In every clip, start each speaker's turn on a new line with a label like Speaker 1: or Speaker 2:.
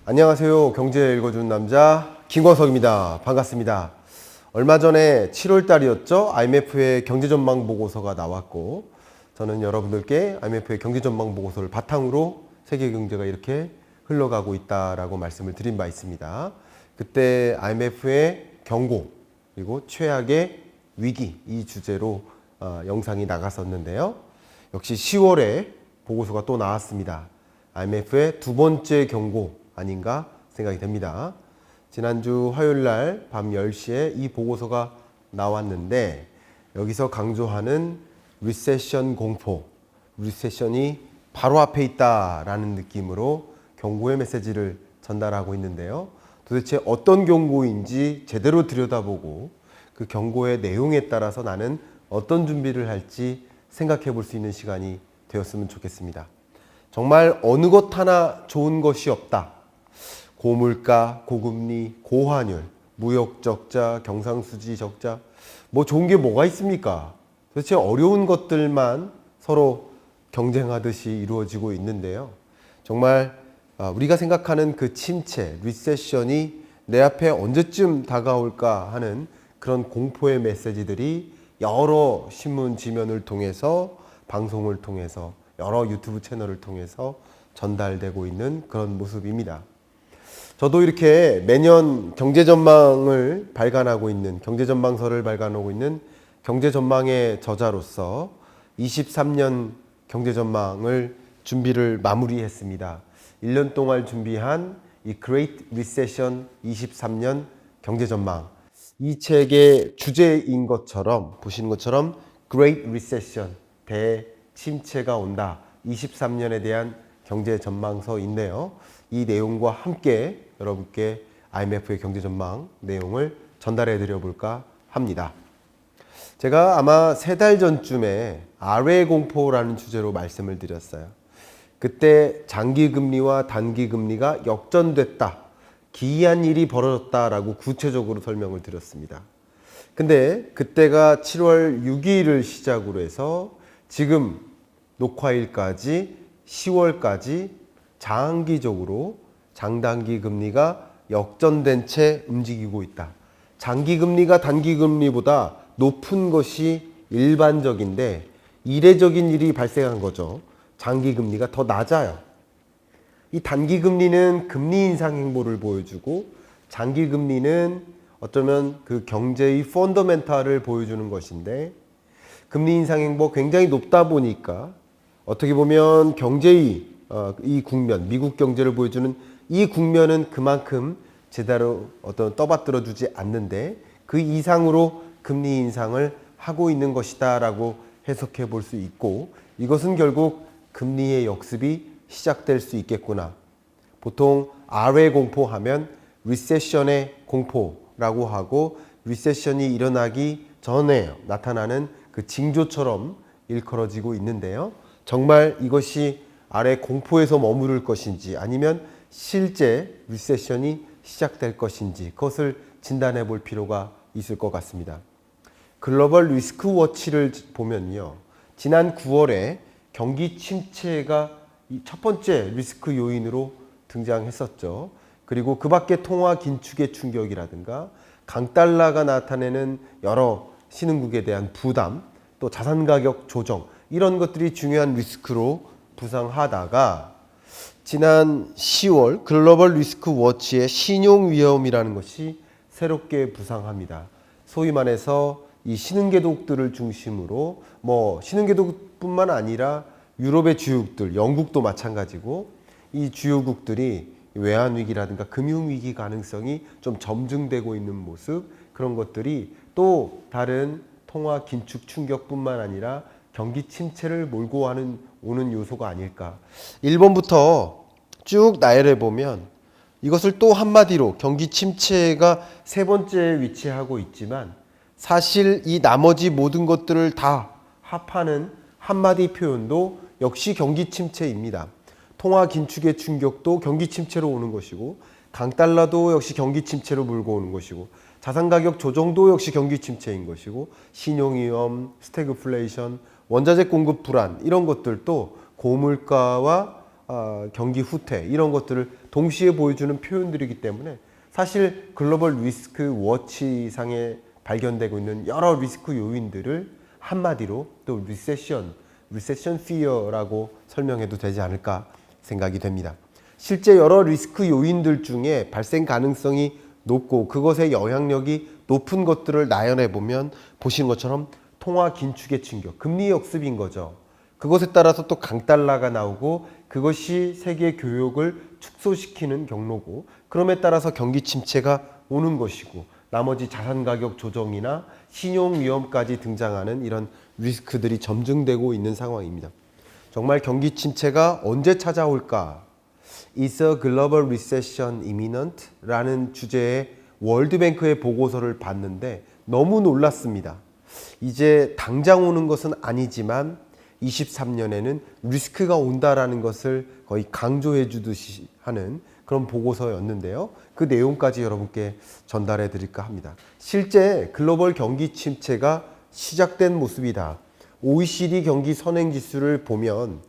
Speaker 1: 안녕하세요. 경제 읽어주는 남자 김광석입니다. 반갑습니다. 얼마 전에 7월 달이었죠. IMF의 경제전망 보고서가 나왔고, 저는 여러분들께 IMF의 경제전망 보고서를 바탕으로 세계 경제가 이렇게 흘러가고 있다라고 말씀을 드린 바 있습니다. 그때 IMF의 경고 그리고 최악의 위기, 이 주제로 영상이 나갔었는데요. 역시 10월에 보고서가 또 나왔습니다. IMF의 두 번째 경고 아닌가 생각이 됩니다. 지난주 화요일 날 밤 10시에 이 보고서가 나왔는데, 여기서 강조하는 리세션 공포, 리세션이 바로 앞에 있다라는 느낌으로 경고의 메시지를 전달하고 있는데요. 도대체 어떤 경고인지 제대로 들여다보고 그 경고의 내용에 따라서 나는 어떤 준비를 할지 생각해 볼 수 있는 시간이 되었으면 좋겠습니다. 정말 어느 것 하나 좋은 것이 없다. 고물가, 고금리, 고환율, 무역 적자, 경상수지 적자, 뭐 좋은 게 뭐가 있습니까? 도대체 어려운 것들만 서로 경쟁하듯이 이루어지고 있는데요. 정말 우리가 생각하는 그 침체, 리세션이 내 앞에 언제쯤 다가올까 하는 그런 공포의 메시지들이 여러 신문 지면을 통해서, 방송을 통해서, 여러 유튜브 채널을 통해서 전달되고 있는 그런 모습입니다. 저도 이렇게 매년 경제전망을 발간하고 있는, 경제전망서를 발간하고 있는 경제전망의 저자로서 23년 경제전망을 준비를 마무리했습니다. 1년 동안 준비한 이 Great Recession 23년 경제전망, 이 책의 주제인 것처럼, 보시는 것처럼 Great Recession, 대침체가 온다, 23년에 대한 경제전망서인데요. 이 내용과 함께 여러분께 IMF의 경제전망 내용을 전달해 드려 볼까 합니다. 제가 아마 3달 전쯤에 아래 공포라는 주제로 말씀을 드렸어요. 그때 장기금리와 단기금리가 역전됐다, 기이한 일이 벌어졌다라고 구체적으로 설명을 드렸습니다. 근데 그때가 7월 6일을 시작으로 해서 지금 녹화일까지 10월까지 장기적으로 장단기 금리가 역전된 채 움직이고 있다. 장기금리가 단기금리보다 높은 것이 일반적인데 이례적인 일이 발생한 거죠. 장기금리가 더 낮아요. 이 단기금리는 금리 인상 행보를 보여주고, 장기금리는 어쩌면 그 경제의 펀더멘탈을 보여주는 것인데, 금리 인상 행보 굉장히 높다 보니까 어떻게 보면 경제의 이 국면, 미국 경제를 보여주는 이 국면은 그만큼 제대로 떠받들어 주지 않는데 그 이상으로 금리 인상을 하고 있는 것이다 라고 해석해 볼 수 있고, 이것은 결국 금리의 역습이 시작될 수 있겠구나. 보통 아래 공포하면 리세션의 공포라고 하고, 리세션이 일어나기 전에 나타나는 그 징조처럼 일컬어지고 있는데요. 정말 이것이 아래 공포에서 머무를 것인지 아니면 실제 리세션이 시작될 것인지, 그것을 진단해 볼 필요가 있을 것 같습니다. 글로벌 리스크 워치를 보면요, 지난 9월에 경기 침체가 첫 번째 리스크 요인으로 등장했었죠. 그리고 그 밖에 통화 긴축의 충격이라든가 강달러가 나타내는 여러 신흥국에 대한 부담, 또 자산 가격 조정, 이런 것들이 중요한 리스크로 부상하다가 지난 10월 글로벌 리스크 워치의 신용 위험이라는 것이 새롭게 부상합니다. 소위 말해서 이 신흥계독들을 중심으로, 신흥계독뿐만 아니라 유럽의 주요국들, 영국도 마찬가지고, 이 주요국들이 외환위기라든가 금융위기 가능성이 좀 점증되고 있는 모습, 그런 것들이 또 다른 통화 긴축 충격뿐만 아니라 경기 침체를 몰고 오는 요소가 아닐까. 1번부터 쭉 나열해 보면 이것을 또 한마디로 경기 침체가 세 번째에 위치하고 있지만, 사실 이 나머지 모든 것들을 다 합하는 한마디 표현도 역시 경기 침체입니다. 통화 긴축의 충격도 경기 침체로 오는 것이고, 강달러도 역시 경기 침체로 몰고 오는 것이고, 자산가격 조정도 역시 경기 침체인 것이고, 신용위험, 스태그플레이션, 원자재 공급 불안, 이런 것들도 고물가와 경기 후퇴 이런 것들을 동시에 보여주는 표현들이기 때문에 사실 글로벌 리스크 워치상에 발견되고 있는 여러 리스크 요인들을 한마디로 또 리세션 피어라고 설명해도 되지 않을까 생각이 됩니다. 실제 여러 리스크 요인들 중에 발생 가능성이 높고 그것의 영향력이 높은 것들을 나열해 보면 보시는 것처럼 통화 긴축의 충격, 금리 역습인 거죠. 그것에 따라서 또 강달러가 나오고 그것이 세계 교역을 축소시키는 경로고 그럼에 따라서 경기 침체가 오는 것이고 나머지 자산 가격 조정이나 신용 위험까지 등장하는 이런 리스크들이 점증되고 있는 상황입니다. 정말 경기 침체가 언제 찾아올까? Is a global recession imminent? 라는 주제의 월드뱅크의 보고서를 봤는데 너무 놀랐습니다. 이제 당장 오는 것은 아니지만 23년에는 리스크가 온다라는 것을 거의 강조해 주듯이 하는 그런 보고서였는데요. 그 내용까지 여러분께 전달해 드릴까 합니다. 실제 글로벌 경기 침체가 시작된 모습이다. OECD 경기 선행지수를 보면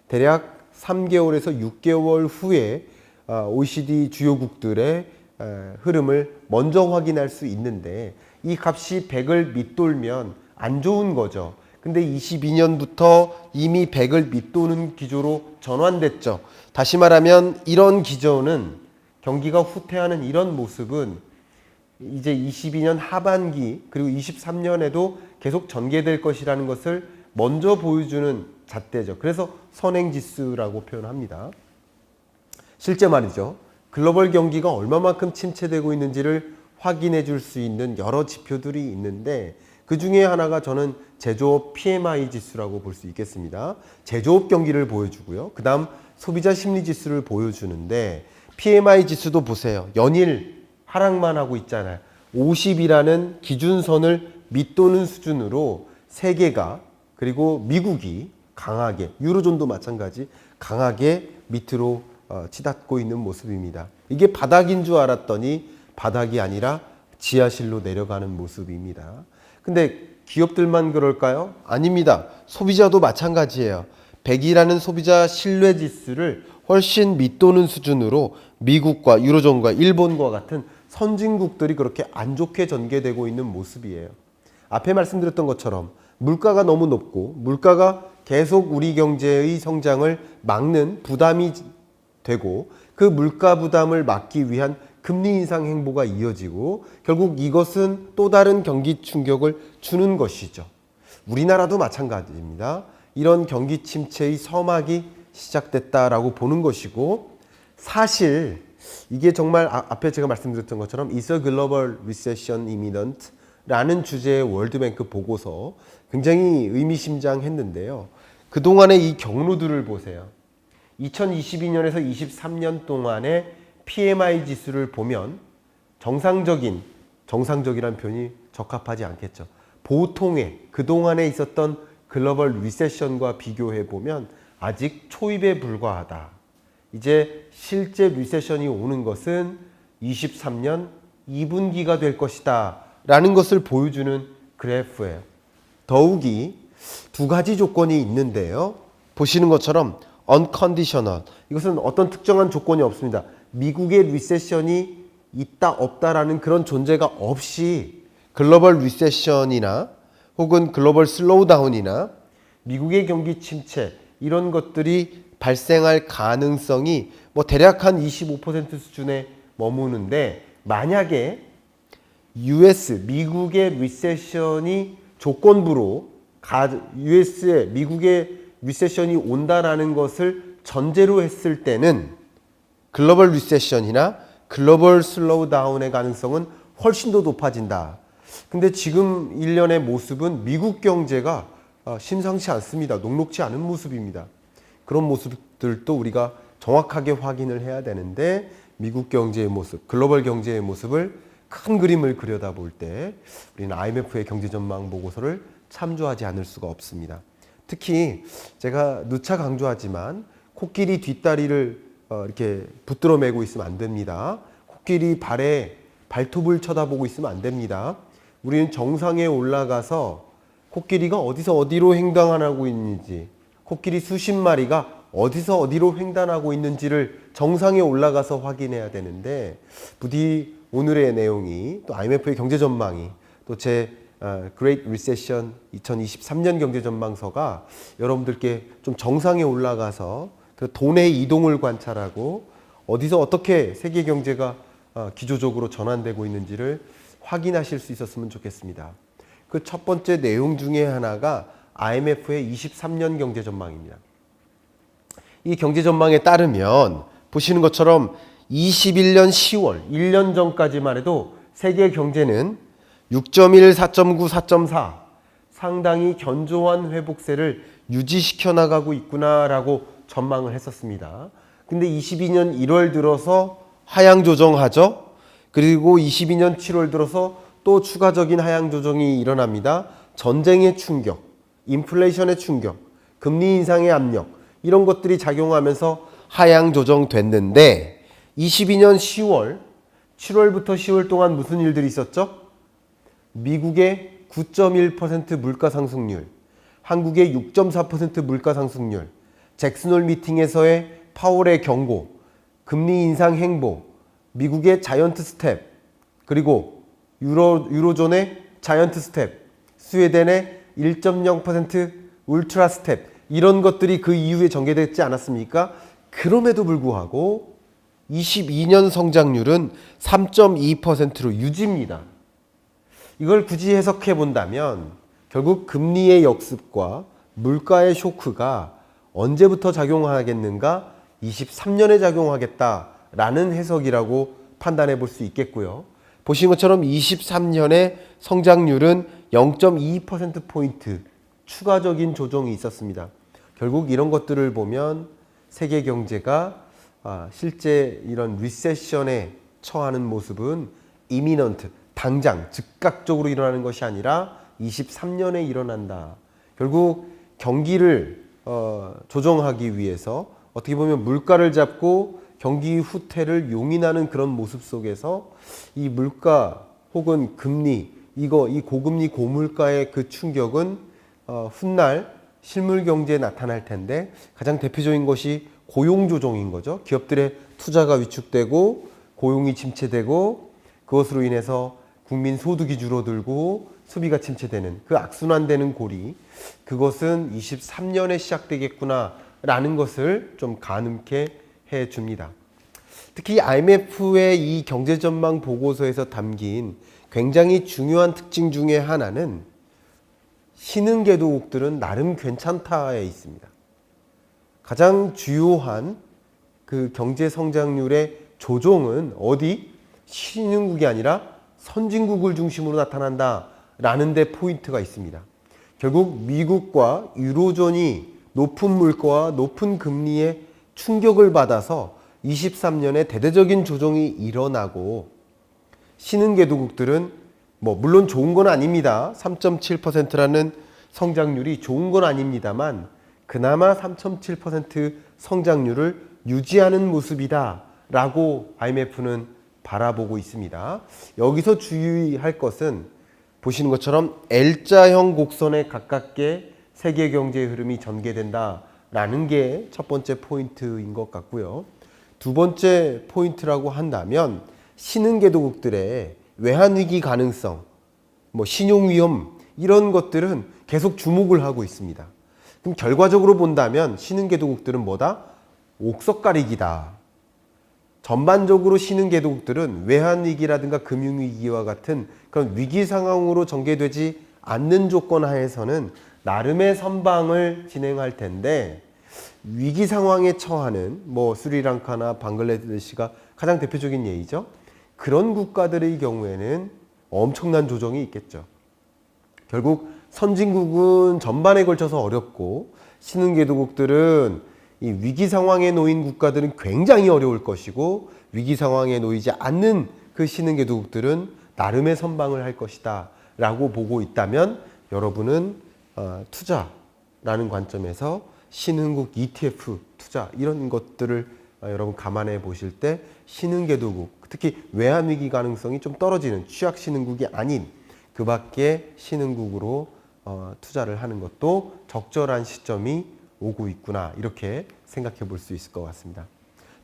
Speaker 1: 대략 3개월에서 6개월 후에 OECD 주요국들의 흐름을 먼저 확인할 수 있는데 이 값이 100을 밑돌면 안 좋은 거죠. 근데 22년부터 이미 100을 밑도는 기조로 전환됐죠. 다시 말하면 이런 기조는 경기가 후퇴하는 이런 모습은 이제 22년 하반기 그리고 23년에도 계속 전개될 것이라는 것을 먼저 보여주는 잣대죠. 그래서 선행지수라고 표현합니다. 실제 말이죠. 글로벌 경기가 얼마만큼 침체되고 있는지를 확인해 줄 수 있는 여러 지표들이 있는데 그 중에 하나가 저는 제조업 PMI 지수라고 볼 수 있겠습니다. 제조업 경기를 보여주고요. 그 다음 소비자 심리 지수를 보여주는데 PMI 지수도 보세요. 연일 하락만 하고 있잖아요. 50이라는 기준선을 밑도는 수준으로 세계가 그리고 미국이 강하게 유로존도 마찬가지 강하게 밑으로 치닫고 있는 모습입니다. 이게 바닥인 줄 알았더니 바닥이 아니라 지하실로 내려가는 모습입니다. 근데 기업들만 그럴까요? 아닙니다. 소비자도 마찬가지예요. 100이라는 소비자 신뢰 지수를 훨씬 밑도는 수준으로 미국과 유로존과 일본과 같은 선진국들이 그렇게 안 좋게 전개되고 있는 모습이에요. 앞에 말씀드렸던 것처럼 물가가 너무 높고 물가가 계속 우리 경제의 성장을 막는 부담이 되고 그 물가 부담을 막기 위한 금리 인상 행보가 이어지고 결국 이것은 또 다른 경기 충격을 주는 것이죠. 우리나라도 마찬가지입니다. 이런 경기 침체의 서막이 시작됐다라고 보는 것이고 사실 이게 정말 앞에 제가 말씀드렸던 것처럼 Is a global recession imminent? 라는 주제의 월드뱅크 보고서 굉장히 의미심장했는데요. 그동안의 이 경로들을 보세요. 2022년에서 23년 동안의 PMI 지수를 보면 정상적이란 표현이 적합하지 않겠죠. 보통의 그동안에 있었던 글로벌 리세션과 비교해 보면 아직 초입에 불과하다. 이제 실제 리세션이 오는 것은 23년 2분기가 될 것이다 라는 것을 보여주는 그래프예요. 더욱이 두 가지 조건이 있는데요. 보시는 것처럼 unconditional, 이것은 어떤 특정한 조건이 없습니다. 미국의 리세션이 있다 없다라는 그런 존재가 없이 글로벌 리세션이나 혹은 글로벌 슬로우다운이나 미국의 경기 침체 이런 것들이 발생할 가능성이 뭐 대략 한 25% 수준에 머무는데 만약에 미국의 리세션이 조건부로 미국의 리세션이 온다라는 것을 전제로 했을 때는 글로벌 리세션이나 글로벌 슬로우다운의 가능성은 훨씬 더 높아진다. 근데 지금 일련의 모습은 미국 경제가 심상치 않습니다. 녹록지 않은 모습입니다. 그런 모습들도 우리가 정확하게 확인을 해야 되는데 미국 경제의 모습, 글로벌 경제의 모습을 큰 그림을 들여다볼 때 우리는 IMF의 경제전망 보고서를 참조하지 않을 수가 없습니다. 특히 제가 누차 강조하지만 코끼리 뒷다리를 이렇게 붙들어 매고 있으면 안 됩니다. 코끼리 발에 발톱을 쳐다보고 있으면 안 됩니다. 우리는 정상에 올라가서 코끼리가 어디서 어디로 횡단하고 있는지 코끼리 수십 마리가 어디서 어디로 횡단하고 있는지를 정상에 올라가서 확인해야 되는데, 부디 오늘의 내용이 또 IMF의 경제 전망이 또 제 Great Recession 2023년 경제 전망서가 여러분들께 좀 정상에 올라가서 그 돈의 이동을 관찰하고 어디서 어떻게 세계 경제가 기조적으로 전환되고 있는지를 확인하실 수 있었으면 좋겠습니다. 그 첫 번째 내용 중에 하나가 IMF의 23년 경제 전망입니다. 이 경제 전망에 따르면 보시는 것처럼 21년 10월, 1년 전까지만 해도 세계 경제는 6.1, 4.9, 4.4 상당히 견조한 회복세를 유지시켜 나가고 있구나라고 전망을 했었습니다. 근데 22년 1월 들어서 하향 조정하죠. 그리고 22년 7월 들어서 또 추가적인 하향 조정이 일어납니다. 전쟁의 충격, 인플레이션의 충격, 금리 인상의 압력, 이런 것들이 작용하면서 하향 조정됐는데 22년 10월, 7월부터 10월 동안 무슨 일들이 있었죠? 미국의 9.1% 물가 상승률, 한국의 6.4% 물가 상승률, 잭슨홀 미팅에서의 파월의 경고, 금리 인상 행보, 미국의 자이언트 스텝, 그리고 유로존의 자이언트 스텝, 스웨덴의 1.0% 울트라 스텝, 이런 것들이 그 이후에 전개됐지 않았습니까? 그럼에도 불구하고 22년 성장률은 3.2%로 유지입니다. 이걸 굳이 해석해 본다면 결국 금리의 역습과 물가의 쇼크가 언제부터 작용하겠는가? 23년에 작용하겠다라는 해석이라고 판단해 볼 수 있겠고요. 보신 것처럼 23년에 성장률은 0.2%포인트 추가적인 조정이 있었습니다. 결국 이런 것들을 보면 세계 경제가 실제 이런 리세션에 처하는 모습은 이미넌트, 당장 즉각적으로 일어나는 것이 아니라 23년에 일어난다. 결국 경기를 조정하기 위해서 어떻게 보면 물가를 잡고 경기 후퇴를 용인하는 그런 모습 속에서 이 물가 혹은 금리, 이 고금리 고물가의 그 충격은 훗날 실물 경제에 나타날 텐데 가장 대표적인 것이 고용 조정인 거죠. 기업들의 투자가 위축되고 고용이 침체되고 그것으로 인해서 국민 소득이 줄어들고 소비가 침체되는 그 악순환되는 고리, 그것은 23년에 시작되겠구나라는 것을 좀 가늠케 해줍니다. 특히 IMF의 이 경제전망 보고서에서 담긴 굉장히 중요한 특징 중에 하나는 신흥개도국들은 나름 괜찮다에 있습니다. 가장 주요한 그 경제 성장률의 조정은 어디? 신흥국이 아니라 선진국을 중심으로 나타난다라는 데 포인트가 있습니다. 결국 미국과 유로존이 높은 물가와 높은 금리에 충격을 받아서 23년에 대대적인 조정이 일어나고 신흥개도국들은 물론 좋은 건 아닙니다. 3.7%라는 성장률이 좋은 건 아닙니다만 그나마 3.7% 성장률을 유지하는 모습이다 라고 IMF는 바라보고 있습니다. 여기서 주의할 것은 보시는 것처럼 L자형 곡선에 가깝게 세계 경제의 흐름이 전개된다라는 게 첫 번째 포인트인 것 같고요. 두 번째 포인트라고 한다면 신흥개도국들의 외환위기 가능성, 신용위험 이런 것들은 계속 주목을 하고 있습니다. 그럼 결과적으로 본다면 신흥개도국들은 뭐다? 옥석가리기다. 전반적으로 신흥개도국들은 외환위기라든가 금융위기와 같은 그런 위기 상황으로 전개되지 않는 조건 하에서는 나름의 선방을 진행할 텐데 위기 상황에 처하는 스리랑카나 방글라데시가 가장 대표적인 예이죠. 그런 국가들의 경우에는 엄청난 조정이 있겠죠. 결국 선진국은 전반에 걸쳐서 어렵고 신흥개도국들은 이 위기 상황에 놓인 국가들은 굉장히 어려울 것이고 위기 상황에 놓이지 않는 그 신흥개도국들은 나름의 선방을 할 것이다 라고 보고 있다면 여러분은 투자라는 관점에서 신흥국 ETF 투자 이런 것들을 여러분 감안해 보실 때 신흥개도국, 특히 외환위기 가능성이 좀 떨어지는 취약 신흥국이 아닌 그 밖에 신흥국으로 투자를 하는 것도 적절한 시점이 오고 있구나 이렇게 생각해 볼 수 있을 것 같습니다.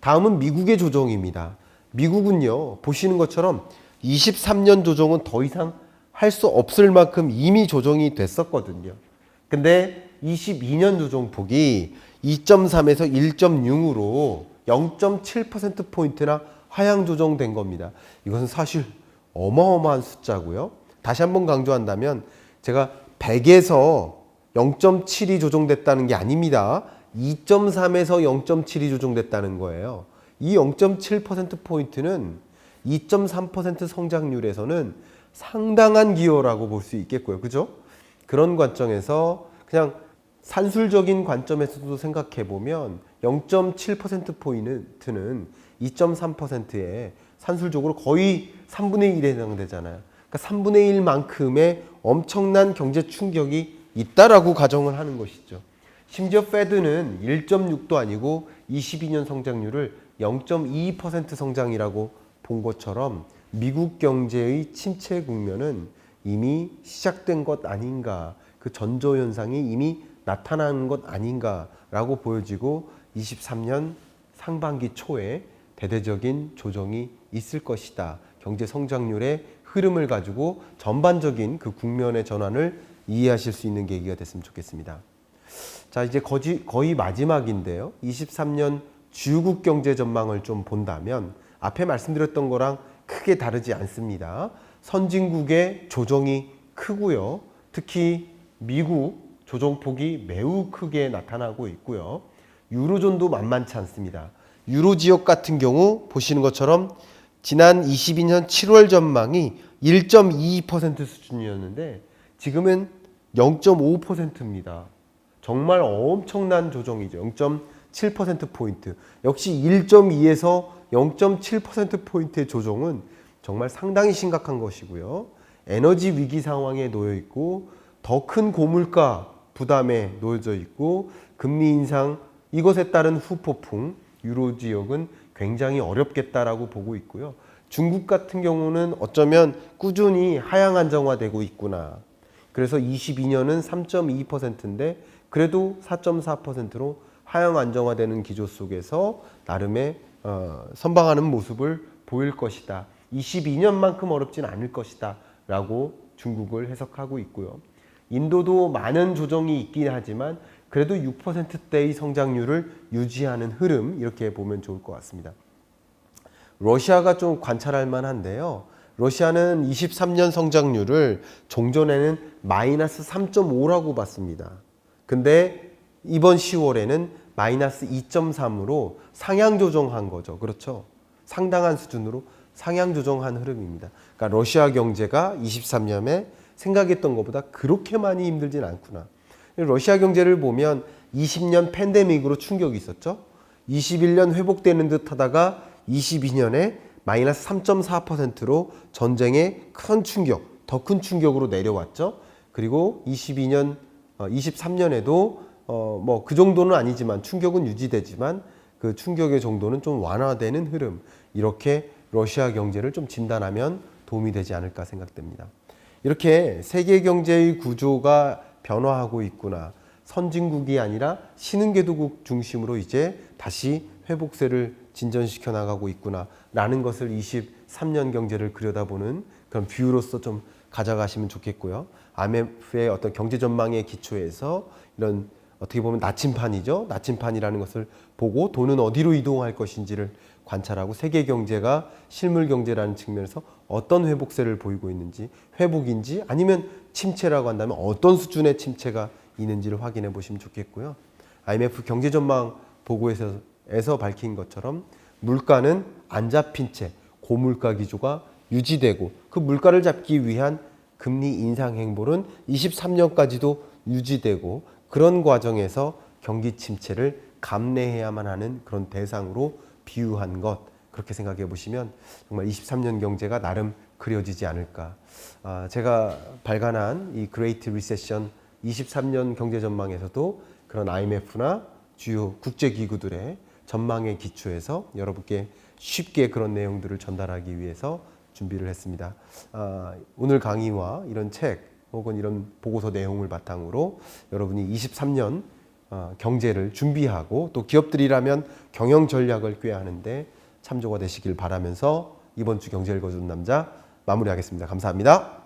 Speaker 1: 다음은 미국의 조정입니다. 미국은요 보시는 것처럼 23년 조정은 더 이상 할 수 없을 만큼 이미 조정이 됐었거든요. 근데 22년 조정폭이 2.3에서 1.6으로 0.7%포인트나 하향 조정된 겁니다. 이것은 사실 어마어마한 숫자고요. 다시 한번 강조한다면 제가 100에서 0.7이 조정됐다는 게 아닙니다. 2.3에서 0.7이 조정됐다는 거예요. 이 0.7%포인트는 2.3% 성장률에서는 상당한 기여라고 볼 수 있겠고요. 그죠? 그런 관점에서 그냥 산술적인 관점에서도 생각해 보면 0.7%포인트는 2.3%의 산술적으로 거의 3분의 1에 해당되잖아요. 그러니까 3분의 1만큼의 엄청난 경제 충격이 있다라고 가정을 하는 것이죠. 심지어 페드는 1.6도 아니고 22년 성장률을 0.22% 성장이라고 본 것처럼 미국 경제의 침체 국면은 이미 시작된 것 아닌가, 그 전조현상이 이미 나타나는 것 아닌가라고 보여지고 23년 상반기 초에 대대적인 조정이 있을 것이다. 경제 성장률의 흐름을 가지고 전반적인 그 국면의 전환을 이해하실 수 있는 계기가 됐으면 좋겠습니다. 자, 이제 거의 마지막인데요. 23년 주국 경제 전망을 좀 본다면 앞에 말씀드렸던 거랑 크게 다르지 않습니다. 선진국의 조정이 크고요. 특히 미국 조정폭이 매우 크게 나타나고 있고요. 유로존도 만만치 않습니다. 유로 지역 같은 경우 보시는 것처럼 지난 22년 7월 전망이 1.22% 수준이었는데 지금은 0.5%입니다. 정말 엄청난 조정이죠. 0.7%포인트. 역시 1.2에서 0.7%포인트의 조정은 정말 상당히 심각한 것이고요. 에너지 위기 상황에 놓여 있고 더 큰 고물가 부담에 놓여져 있고 금리 인상 이것에 따른 후폭풍 유로 지역은 굉장히 어렵겠다라고 보고 있고요. 중국 같은 경우는 어쩌면 꾸준히 하향 안정화되고 있구나. 그래서 22년은 3.2%인데 그래도 4.4%로 하향 안정화되는 기조 속에서 나름의 선방하는 모습을 보일 것이다. 22년만큼 어렵진 않을 것이다 라고 중국을 해석하고 있고요. 인도도 많은 조정이 있긴 하지만 그래도 6%대의 성장률을 유지하는 흐름 이렇게 보면 좋을 것 같습니다. 러시아가 좀 관찰할 만한데요. 러시아는 23년 성장률을 종전에는 마이너스 3.5라고 봤습니다. 근데 이번 10월에는 마이너스 2.3으로 상향 조정한 거죠. 그렇죠? 상당한 수준으로 상향 조정한 흐름입니다. 그러니까 러시아 경제가 23년에 생각했던 것보다 그렇게 많이 힘들진 않구나. 러시아 경제를 보면 20년 팬데믹으로 충격이 있었죠. 21년 회복되는 듯 하다가 22년에 마이너스 3.4%로 전쟁의 큰 충격, 더 큰 충격으로 내려왔죠. 그리고 23년에도 뭐 그 정도는 아니지만 충격은 유지되지만 그 충격의 정도는 좀 완화되는 흐름. 이렇게 러시아 경제를 좀 진단하면 도움이 되지 않을까 생각됩니다. 이렇게 세계 경제의 구조가 변화하고 있구나. 선진국이 아니라 신흥개도국 중심으로 이제 다시 회복세를 진전시켜 나가고 있구나 라는 것을 23년 경제를 들여다보는 그런 뷰로서 좀 가져가시면 좋겠고요. IMF의 어떤 경제 전망의 기초에서 이런 어떻게 보면 나침판이죠. 나침판이라는 것을 보고 돈은 어디로 이동할 것인지를 관찰하고 세계 경제가 실물 경제라는 측면에서 어떤 회복세를 보이고 있는지, 회복인지 아니면 침체라고 한다면 어떤 수준의 침체가 있는지를 확인해 보시면 좋겠고요. IMF 경제 전망 보고에서 밝힌 것처럼 물가는 안 잡힌 채 고물가 기조가 유지되고 그 물가를 잡기 위한 금리 인상 행보는 23년까지도 유지되고 그런 과정에서 경기 침체를 감내해야만 하는 그런 대상으로 비유한 것 그렇게 생각해 보시면 정말 23년 경제가 나름 그려지지 않을까. 제가 발간한 이 그레이트 리세션 23년 경제 전망에서도 그런 IMF나 주요 국제기구들의 전망의 기초에서 여러분께 쉽게 그런 내용들을 전달하기 위해서 준비를 했습니다. 오늘 강의와 이런 책 혹은 이런 보고서 내용을 바탕으로 여러분이 23년 경제를 준비하고 또 기업들이라면 경영 전략을 꾀야 하는데 참조가 되시길 바라면서 이번 주 경제 읽어주는 남자 마무리하겠습니다. 감사합니다.